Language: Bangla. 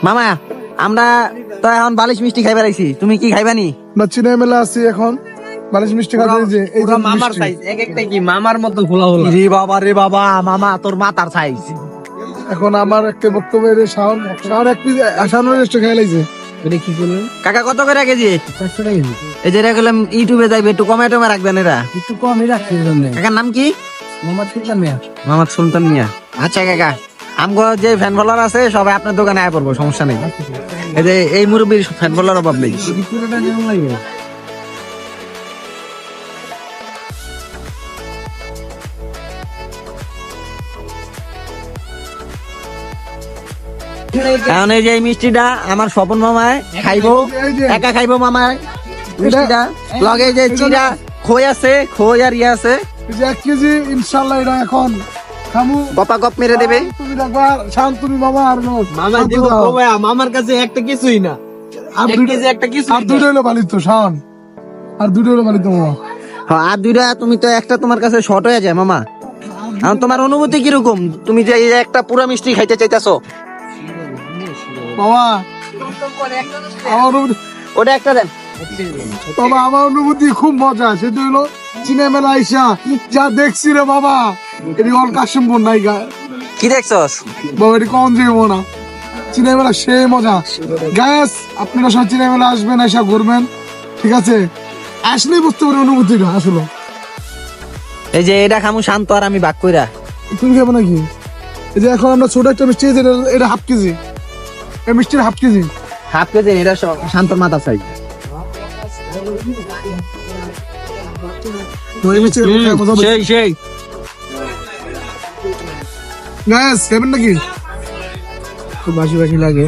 মামা আমরা তো এখন বালিশ মিষ্টি খাইবার আইছি, তুমি কি খাইবানি? না চিনে মেলা আছি এখন বালিশ মিষ্টি খাতে যে এই যে মামার সাইজ এক একটা কি মামার মতো খোলা হলো। রে বাবা মামা তোর মাথার সাইজ। এখন আমার একটা বক্তব্য এর শাওন এক পিস আসানোর রেস্ট খাই লাইছে। এটা কি করলেন? কাকা কত করে কেজি? 400 টাকা কেজি। এই যে রাখলাম ইউটিউবে যাইবে, একটু কমে টমে রাখবেন এরা। একটু কমই রাখছি জন্য। কাকার নাম কি? মোহাম্মদ সুলতান মিয়া। মোহাম্মদ সুলতান মিয়া। আচ্ছা কাকা, আমগো যে ফ্যান ফলোয়ার আছে সবাই আপনার দোকানে আয় পড়বো, সমস্যা নেই। এই যে এই মুরব্বীর ফ্যান ফলোয়ার অভাব নেই। পুরোটা যেমন লাগবে। এখন এই যে এই মিষ্টিটা আমার স্বপন মামায় খাইবো, একা খাইবো মামায় মিষ্টিটা। লগে যে চিরা খই আছে, খই আর ইয়ে আছে, এই যে 1 কেজি ইনশাআল্লাহ এটা এখন খামু। গপা গপ মেরে দেবে। তুমি রাখবা শান্ত, তুমি মামা আর মামা দিব কবে? মামার কাছে একটা কিছুই না। আর 1 কেজি একটা কিছু। আর দুটো হলো বালিশ তো শাওন, আর দুটো হলো বালিশ তো মামা। হ্যাঁ আর দুইটা, তুমি তো একটা তোমার কাছে শর্ট হয়ে যায় মামা। এখন তোমার অনুভূতি কিরকম, তুমি যে এই যে একটা পুরা মিষ্টি খাইতে চাইতেছো? বাবা আমার অনুভূতি, ওটা একটা দেন। বাবা আমার অনুভূতি খুব মজা। সেটা হলো চিনে মেলা আইসা যা দেখছি রে বাবা, এটি অল কাশিমপুর নাই গা কি দেখছস? বাবা, এটি কম যাইবো না। চিনে মেলা সে মজা। গ্যাস আপনারা সব চিনে মেলা আসবেন, আইসা ঘুরবেন, ঠিক আছে? আসলেই বুঝতে পারবেন অনুভূতিটা আসলে। এই যে এটা খামু শান্ত আর আমি বাক কইরা। তুমি খাবো নাকি? এই যে এখন আমরা ছোট একটা মিষ্টি, এটা 1/2 কেজি, এই মিষ্টির 1/2 কেজি। হাফ কেজি এটা শান্তর মাথা চাই। ওই মিষ্টি মজা হবে। সেই গ্যাস খাবেন নাকি? খুব বাসি বাসি লাগে।